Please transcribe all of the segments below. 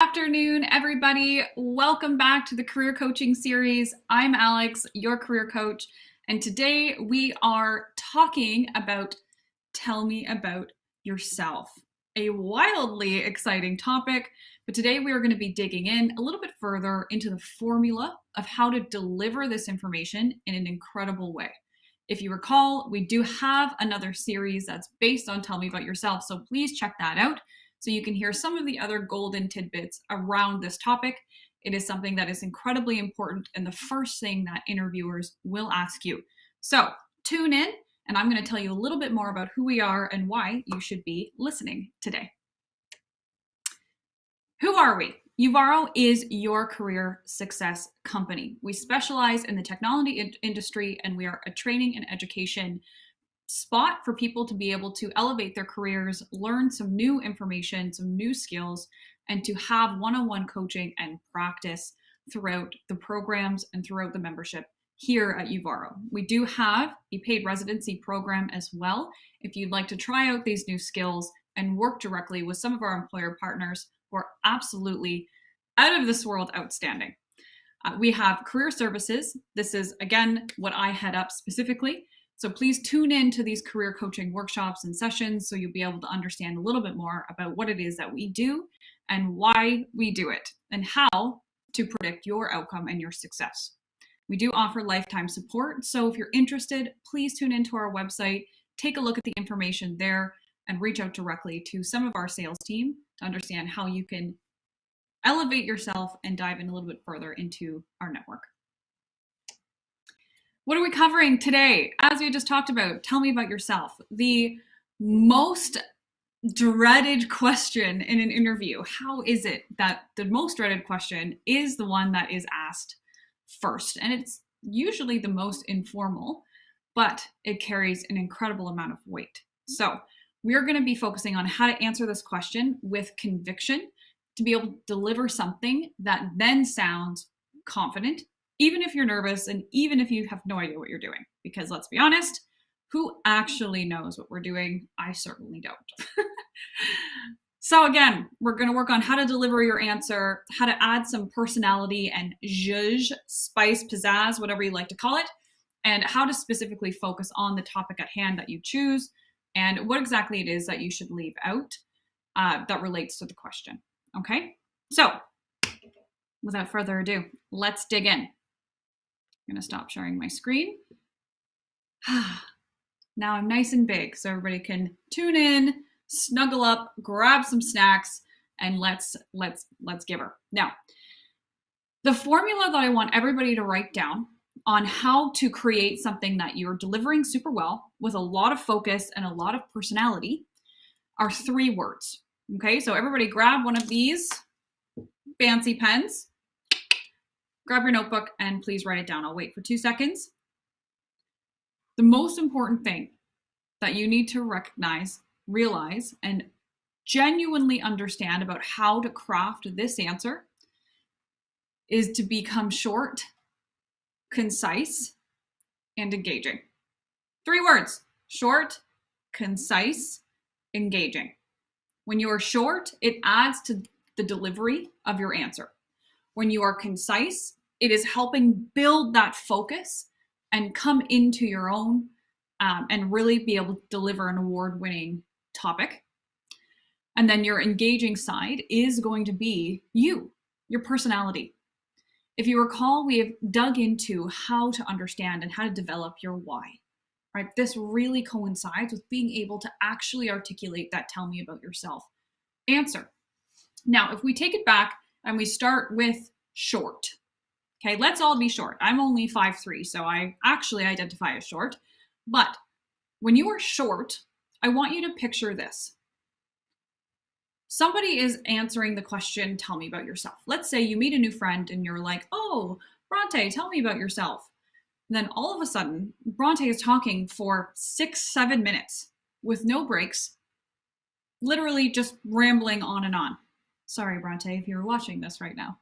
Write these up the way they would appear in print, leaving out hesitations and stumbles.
afternoon, everybody. Welcome back to the Career Coaching Series. I'm Alex, your career coach, and today we are talking about Tell Me About Yourself, a wildly exciting topic, but today we are going to be digging in a little bit further into the formula of how to deliver this information in an incredible way. If you recall, we do have another series that's based on Tell Me About Yourself, so please check that out so you can hear some of the other golden tidbits around this topic. It is something that is incredibly important and the first thing that interviewers will ask you. So tune in, and I'm going to tell you a little bit more about who we are and why you should be listening today. Who are we? Uvaro is your career success company. We specialize in the technology industry, and we are a training and education spot for people to be able to elevate their careers, learn some new information, some new skills, and to have one-on-one coaching and practice throughout the programs and throughout the membership here at Uvaro. We do have a paid residency program as well if you'd like to try out these new skills and work directly with some of our employer partners who are absolutely out of this world outstanding. We have career services. This is, again, what I head up specifically. So please tune in to these career coaching workshops and sessions so you'll be able to understand a little bit more about what it is that we do and why we do it and how to predict your outcome and your success. We do offer lifetime support. So if you're interested, please tune into our website, take a look at the information there, and reach out directly to some of our sales team to understand how you can elevate yourself and dive in a little bit further into our network. What are we covering today? As we just talked about, tell me about yourself. The most dreaded question in an interview. How is it that the most dreaded question is the one that is asked first? And it's usually the most informal, but it carries an incredible amount of weight. So we're going to be focusing on how to answer this question with conviction to be able to deliver something that then sounds confident, even if you're nervous and even if you have no idea what you're doing. Because let's be honest, who actually knows what we're doing? I certainly don't. So again, we're going to work on how to deliver your answer, how to add some personality and zhuzh, spice, pizzazz, whatever you like to call it, and how to specifically focus on the topic at hand that you choose and what exactly it is that you should leave out that relates to the question. Okay? So without further ado, let's dig in. I'm going to stop sharing my screen. Now I'm nice and big so everybody can tune in, snuggle up, grab some snacks, and let's give her. Now, the formula that I want everybody to write down on how to create something that you're delivering super well with a lot of focus and a lot of personality are 3 words. Okay, so everybody grab one of these fancy pens. Grab your notebook and please write it down. I'll wait for 2 seconds. The most important thing that you need to recognize, realize, and genuinely understand about how to craft this answer is to become short, concise, and engaging. 3 words: short, concise, engaging. When you are short, it adds to the delivery of your answer. When you are concise, it is helping build that focus and come into your own and really be able to deliver an award-winning topic. And then your engaging side is going to be you, your personality. If you recall, we have dug into how to understand and how to develop your why, right? This really coincides with being able to actually articulate that tell me about yourself answer. Now, if we take it back and we start with short. Okay, let's all be short. I'm only 5'3", so I actually identify as short. But when you are short, I want you to picture this. Somebody is answering the question, tell me about yourself. Let's say you meet a new friend and you're like, oh, Bronte, tell me about yourself. And then all of a sudden, Bronte is talking for 6-7 minutes with no breaks, literally just rambling on and on. Sorry, Bronte, if you're watching this right now.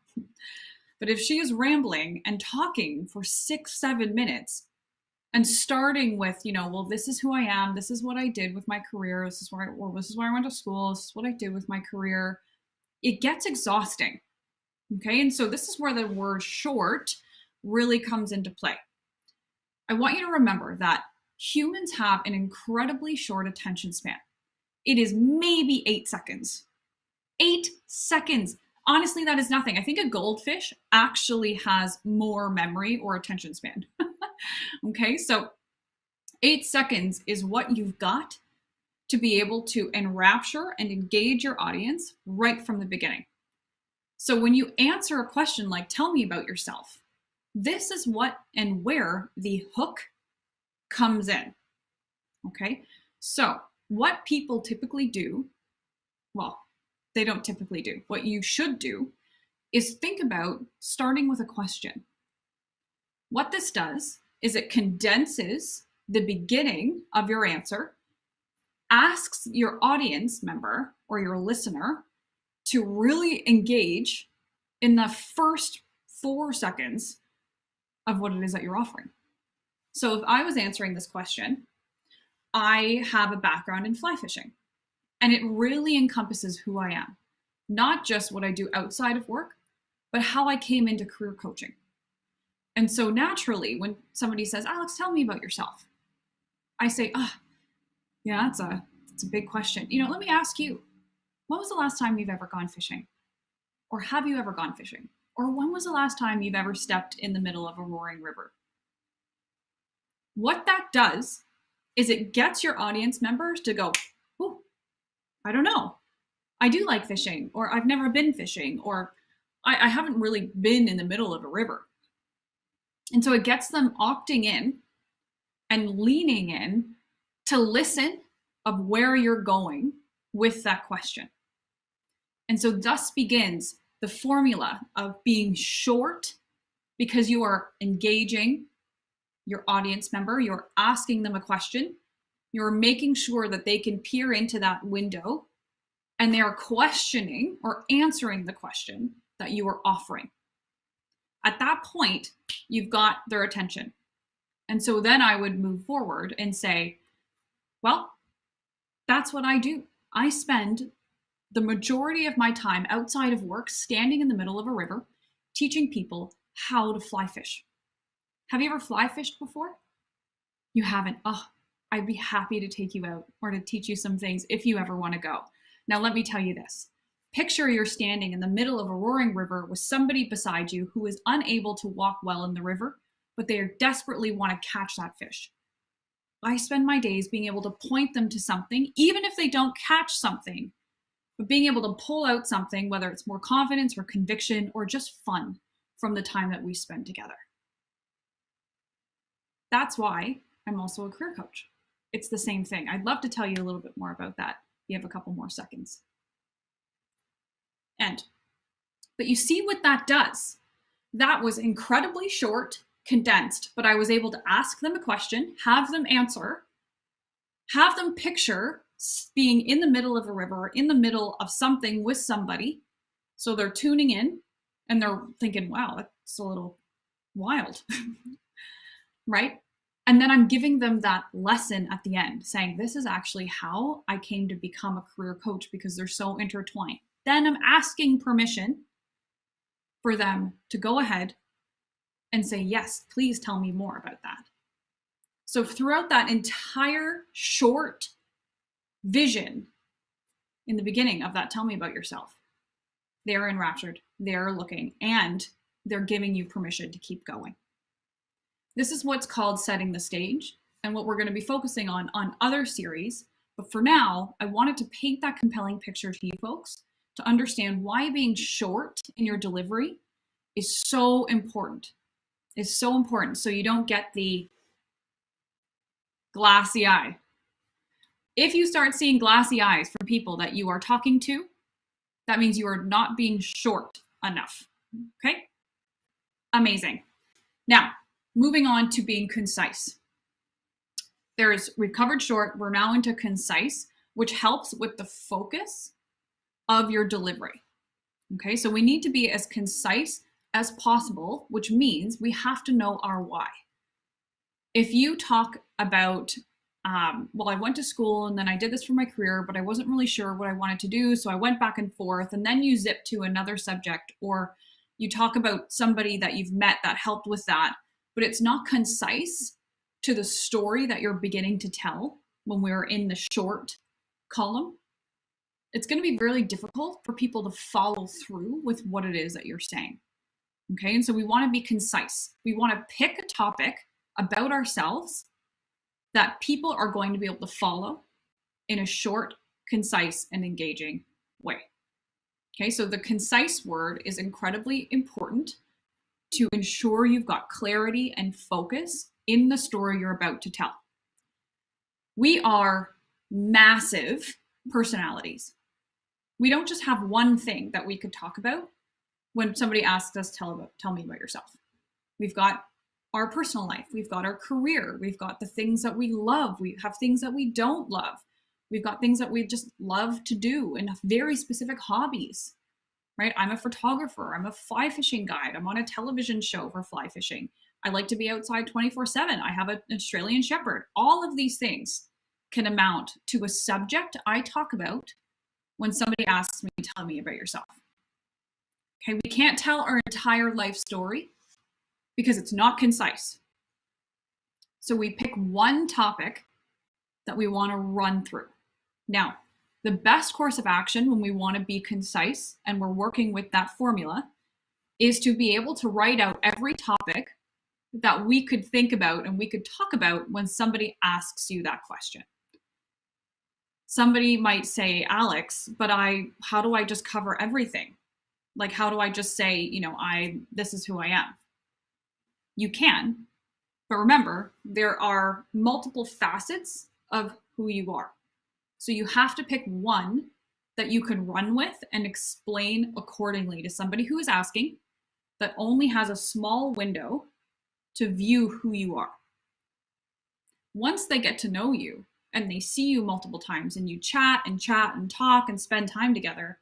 But if she is rambling and talking for 6-7 minutes and starting with, well, this is who I am, this is what I did with my career, this is where I went to school, this is what I did with my career, it gets exhausting. Okay, and so this is where the word short really comes into play. I want you to remember that humans have an incredibly short attention span. It is maybe 8 seconds. 8 seconds. Honestly, that is nothing. I think a goldfish actually has more memory or attention span. Okay, so 8 seconds is what you've got to be able to enrapture and engage your audience right from the beginning. So when you answer a question like, tell me about yourself, this is what and where the hook comes in. Okay, so what people typically do, well, they don't typically do. What you should do is think about starting with a question. What this does is it condenses the beginning of your answer, asks your audience member or your listener to really engage in the first 4 seconds of what it is that you're offering. So if I was answering this question, I have a background in fly fishing, and it really encompasses who I am, not just what I do outside of work, but how I came into career coaching. And so naturally, when somebody says, Alyx, tell me about yourself, I say, yeah, it's a big question. Let me ask you, when was the last time you've ever gone fishing? Or have you ever gone fishing? Or when was the last time you've ever stepped in the middle of a roaring river? What that does is it gets your audience members to go, oh, I don't know. I do like fishing, or I've never been fishing, or I haven't really been in the middle of a river. And so it gets them opting in and leaning in to listen of where you're going with that question. And so thus begins the formula of being short, because you are engaging your audience member, you're asking them a question, you're making sure that they can peer into that window and they are questioning or answering the question that you are offering. At that point, you've got their attention. And so then I would move forward and say, well, that's what I do. I spend the majority of my time outside of work standing in the middle of a river teaching people how to fly fish. Have you ever fly fished before? You haven't? Oh, I'd be happy to take you out or to teach you some things if you ever want to go. Now, let me tell you this. Picture you're standing in the middle of a roaring river with somebody beside you who is unable to walk well in the river, but they desperately want to catch that fish. I spend my days being able to point them to something, even if they don't catch something, but being able to pull out something, whether it's more confidence or conviction or just fun from the time that we spend together. That's why I'm also a career coach. It's the same thing. I'd love to tell you a little bit more about that. You have a couple more seconds. But you see what that does. That was incredibly short, condensed, but I was able to ask them a question, have them answer, have them picture being in the middle of a river, or in the middle of something with somebody. So they're tuning in and they're thinking, wow, that's a little wild, right? And then I'm giving them that lesson at the end, saying, this is actually how I came to become a career coach, because they're so intertwined. Then I'm asking permission for them to go ahead and say, yes, please tell me more about that. So throughout that entire short vision in the beginning of that, tell me about yourself, they're enraptured, they're looking, and they're giving you permission to keep going. This is what's called setting the stage, and what we're going to be focusing on other series. But for now, I wanted to paint that compelling picture to you folks to understand why being short in your delivery is so important. It's so important so you don't get the glassy eye. If you start seeing glassy eyes from people that you are talking to, that means you are not being short enough. Okay? Amazing. Now, moving on to being concise. We've covered short, we're now into concise, which helps with the focus of your delivery. Okay, so we need to be as concise as possible, which means we have to know our why. If you talk about well, I went to school and then I did this for my career, but I wasn't really sure what I wanted to do. So I went back and forth, and then you zip to another subject, or you talk about somebody that you've met that helped with that, but it's not concise to the story that you're beginning to tell when we're in the short column. It's going to be really difficult for people to follow through with what it is that you're saying. Okay, and so we want to be concise. We want to pick a topic about ourselves that people are going to be able to follow in a short, concise, and engaging way. Okay, so the concise word is incredibly important to ensure you've got clarity and focus in the story you're about to tell. We are massive personalities. We don't just have one thing that we could talk about when somebody asks us, tell me about yourself. We've got our personal life, we've got our career, we've got the things that we love, we have things that we don't love, we've got things that we just love to do and very specific hobbies, right? I'm a photographer, I'm a fly fishing guide, I'm on a television show for fly fishing, I like to be outside 24/7, I have an Australian Shepherd. All of these things can amount to a subject I talk about when somebody asks me, tell me about yourself. Okay, we can't tell our entire life story because it's not concise. So we pick one topic that we want to run through. Now, the best course of action when we want to be concise and we're working with that formula is to be able to write out every topic that we could think about and we could talk about when somebody asks you that question. Somebody might say, Alyx, but how do I just cover everything? Like, how do I just say, this is who I am? You can, but remember, there are multiple facets of who you are. So you have to pick one that you can run with and explain accordingly to somebody who is asking, that only has a small window to view who you are. Once they get to know you and they see you multiple times and you chat and talk and spend time together,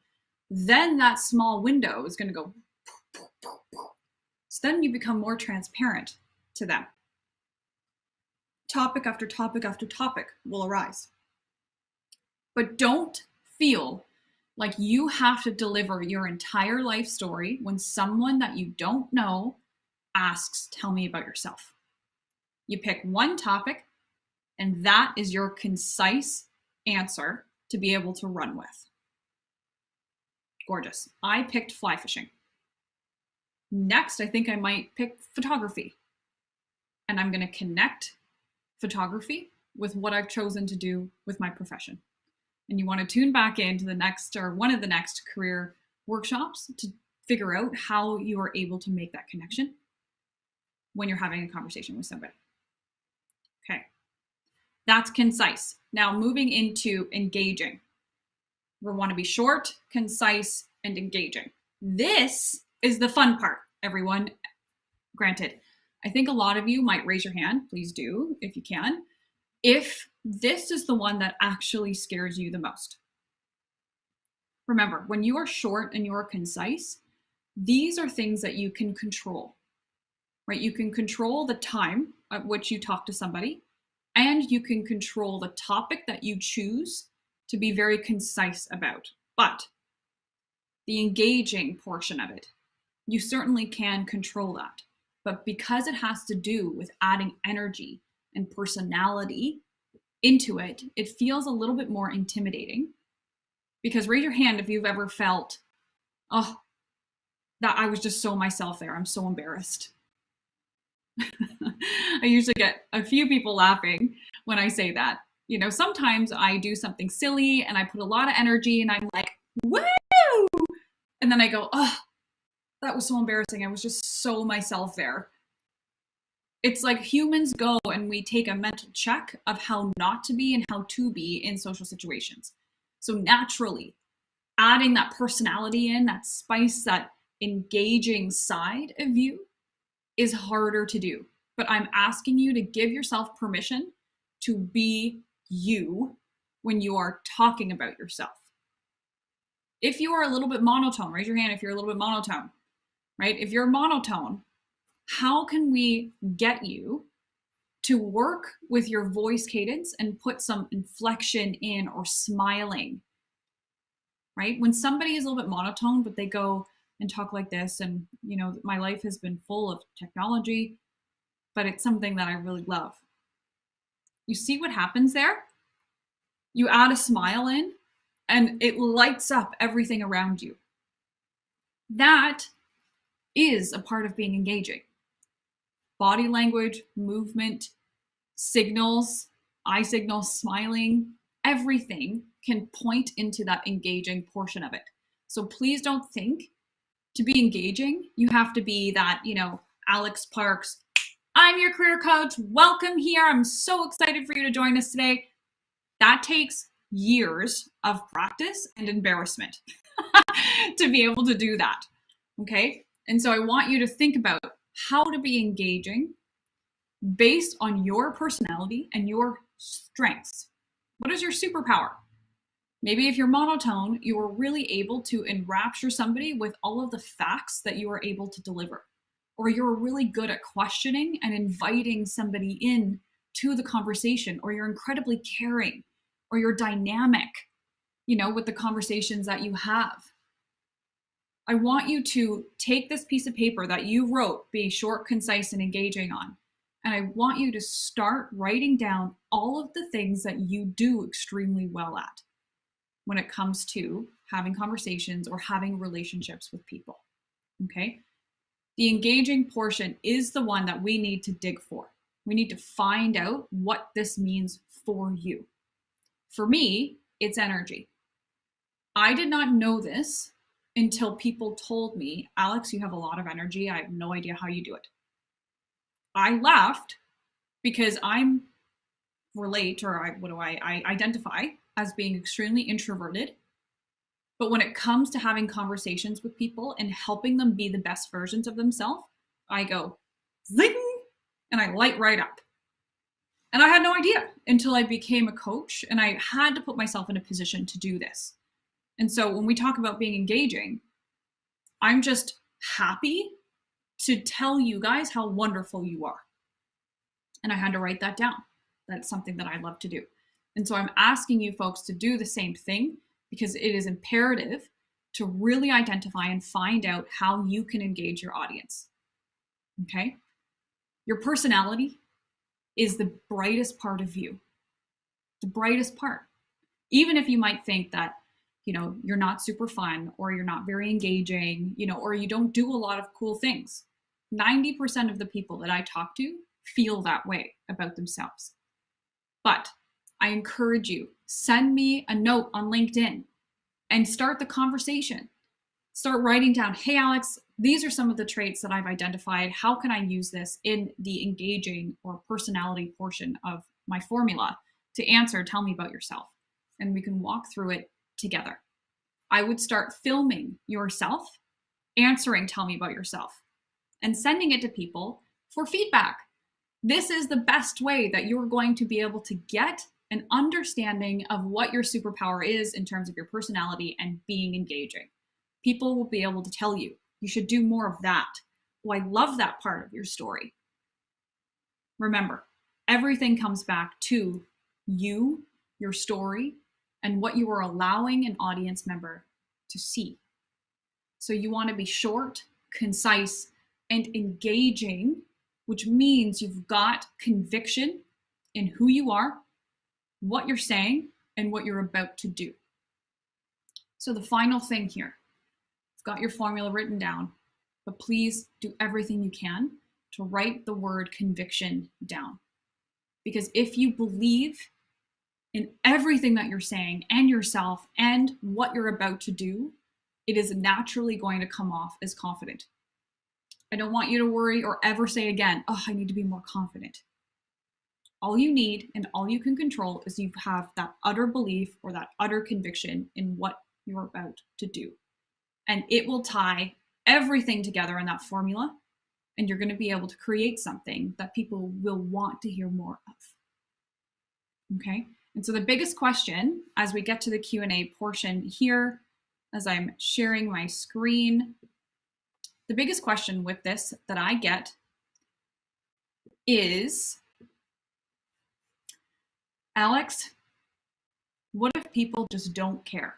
then that small window is going to go. So then you become more transparent to them. Topic after topic after topic will arise. But don't feel like you have to deliver your entire life story when someone that you don't know asks, tell me about yourself. You pick one topic, and that is your concise answer to be able to run with. Gorgeous. I picked fly fishing. Next, I think I might pick photography. And I'm going to connect photography with what I've chosen to do with my profession. And you want to tune back into the next or one of the next career workshops to figure out how you are able to make that connection when you're having a conversation with somebody. Okay, that's concise. Now moving into engaging. We want to be short, concise, and engaging. This is the fun part, everyone. Granted, I think a lot of you might raise your hand. Please do, if you can. If this is the one that actually scares you the most. Remember, when you are short and you are concise, these are things that you can control, right? You can control the time at which you talk to somebody, and you can control the topic that you choose to be very concise about. But the engaging portion of it, you certainly can control that. But because it has to do with adding energy and personality into it, it feels a little bit more intimidating. Because raise your hand if you've ever felt, oh, that I was just so myself there. I'm so embarrassed. I usually get a few people laughing when I say that. Sometimes I do something silly and I put a lot of energy and I'm like, woo! And then I go, oh, that was so embarrassing. I was just so myself there. It's like humans go and we take a mental check of how not to be and how to be in social situations. So naturally, adding that personality in, that spice, that engaging side of you is harder to do. But I'm asking you to give yourself permission to be you when you are talking about yourself. If you are a little bit monotone, raise your hand if you're a little bit monotone, right? If you're monotone, how can we get you to work with your voice cadence and put some inflection in or smiling, right? When somebody is a little bit monotone, but they go and talk like this, and you know, my life has been full of technology, but it's something that I really love. You see what happens there? You add a smile in and it lights up everything around you. That is a part of being engaging. Body language, movement, signals, eye signals, smiling, everything can point into that engaging portion of it. So please don't think to be engaging, you have to be that, you know, Alyx Parks, I'm your career coach, welcome here, I'm so excited for you to join us today. That takes years of practice and embarrassment to be able to do that, okay? And so I want you to think about how to be engaging based on your personality and your strengths. What is your superpower? Maybe if you're monotone, you are really able to enrapture somebody with all of the facts that you are able to deliver. Or you're really good at questioning and inviting somebody in to the conversation, or you're incredibly caring, or you're dynamic, you know, with the conversations that you have. I want you to take this piece of paper that you wrote, be short, concise, and engaging on, and I want you to start writing down all of the things that you do extremely well at when it comes to having conversations or having relationships with people, okay? The engaging portion is the one that we need to dig for. We need to find out what this means for you. For me, it's energy. I did not know this until people told me, Alyx, you have a lot of energy. I have no idea how you do it. I laughed because I identify as being extremely introverted. But when it comes to having conversations with people and helping them be the best versions of themselves, I go zing, and I light right up. And I had no idea until I became a coach, and I had to put myself in a position to do this. And so when we talk about being engaging, I'm just happy to tell you guys how wonderful you are. And I had to write that down. That's something that I love to do. And so I'm asking you folks to do the same thing, because it is imperative to really identify and find out how you can engage your audience, okay? Your personality is the brightest part of you, the brightest part. Even if you might think that, you know, you're not super fun, or you're not very engaging, you know, or you don't do a lot of cool things. 90% of the people that I talk to feel that way about themselves. But I encourage you, send me a note on LinkedIn and start the conversation. Start writing down, hey, Alyx, these are some of the traits that I've identified. How can I use this in the engaging or personality portion of my formula to answer, tell me about yourself? And we can walk through it together. I would start filming yourself answering, tell me about yourself, and sending it to people for feedback. This is the best way that you're going to be able to get an understanding of what your superpower is in terms of your personality and being engaging. People will be able to tell you, you should do more of that. Oh, I love that part of your story. Remember, everything comes back to you, your story, and what you are allowing an audience member to see. So you want to be short, concise, and engaging, which means you've got conviction in who you are, what you're saying, and what you're about to do. So the final thing here, you've got your formula written down, but please do everything you can to write the word conviction down. Because if you believe in everything that you're saying and yourself and what you're about to do, it is naturally going to come off as confident. I don't want you to worry or ever say again, oh, I need to be more confident. All you need and all you can control is you have that utter belief or that utter conviction in what you're about to do. And it will tie everything together in that formula, and you're going to be able to create something that people will want to hear more of. Okay? And so the biggest question as we get to the Q&A portion here, as I'm sharing my screen, the biggest question with this that I get is, Alyx, what if people just don't care?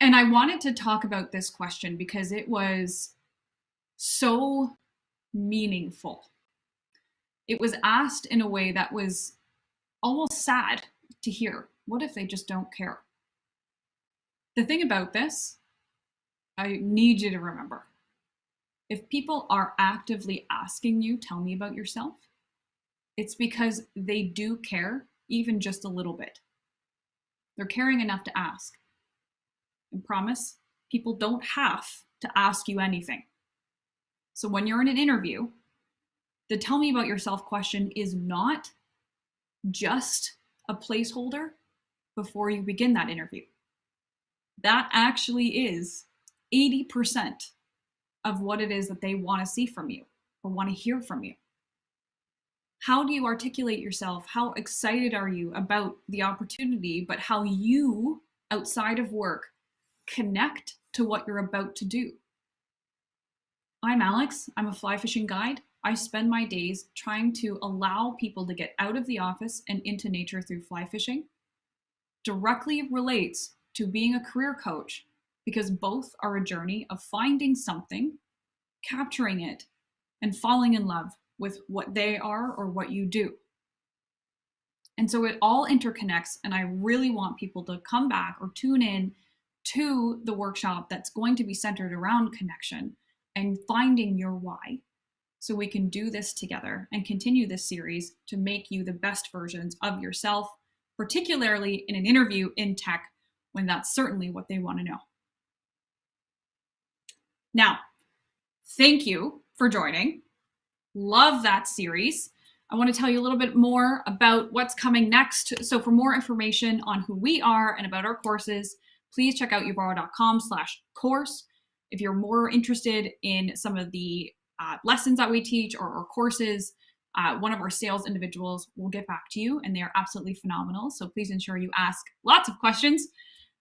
And I wanted to talk about this question because it was so meaningful. It was asked in a way that was almost sad to hear. What if they just don't care? The thing about this, I need you to remember, if people are actively asking you, tell me about yourself, it's because they do care, even just a little bit. They're caring enough to ask. And promise, people don't have to ask you anything. So when you're in an interview, the tell me about yourself question is not just a placeholder before you begin that interview. That actually is 80% of what it is that they want to see from you or want to hear from you. How do you articulate yourself? How excited are you about the opportunity, but how you, outside of work, connect to what you're about to do? I'm Alyx. I'm a fly fishing guide. I spend my days trying to allow people to get out of the office and into nature through fly fishing. Directly relates to being a career coach because both are a journey of finding something, capturing it, and falling in love with what they are or what you do. And so it all interconnects, and I really want people to come back or tune in to the workshop that's going to be centered around connection and finding your why, so we can do this together and continue this series to make you the best versions of yourself, particularly in an interview in tech, when that's certainly what they want to know. Now, thank you for joining. Love that series. I want to tell you a little bit more about what's coming next. So for more information on who we are and about our courses, please check out uvaro.com/course. If you're more interested in some of the lessons that we teach or courses, one of our sales individuals will get back to you, and they are absolutely phenomenal. So please ensure you ask lots of questions.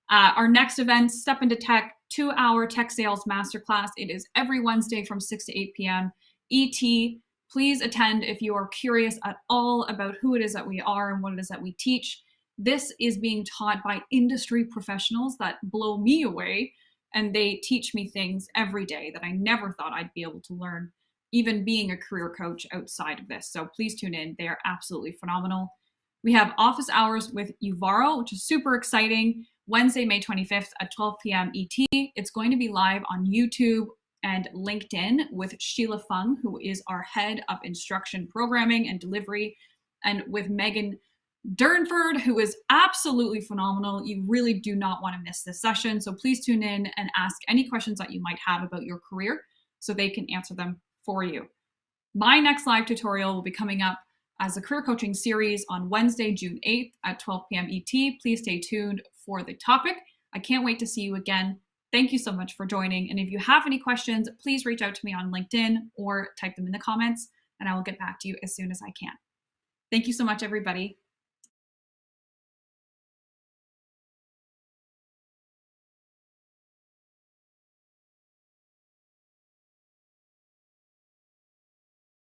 Our next event, Step into Tech, 2-hour tech sales masterclass. It is every Wednesday from 6 to 8 p.m. ET. Please attend if you are curious at all about who it is that we are and what it is that we teach. This is being taught by industry professionals that blow me away, and they teach me things every day that I never thought I'd be able to learn, even being a career coach outside of this. So please tune in. They are absolutely phenomenal. We have office hours with Uvaro, which is super exciting. Wednesday, May 25th at 12 p.m. ET. It's going to be live on YouTube and LinkedIn with Sheila Fung, who is our head of instruction programming and delivery, and with Megan Durnford, who is absolutely phenomenal. You really do not want to miss this session. So please tune in and ask any questions that you might have about your career so they can answer them for you. My next live tutorial will be coming up as a career coaching series on Wednesday, June 8th at 12 p.m. ET. Please stay tuned for the topic. I can't wait to see you again. Thank you so much for joining. And if you have any questions, please reach out to me on LinkedIn or type them in the comments, and I will get back to you as soon as I can. Thank you so much, everybody.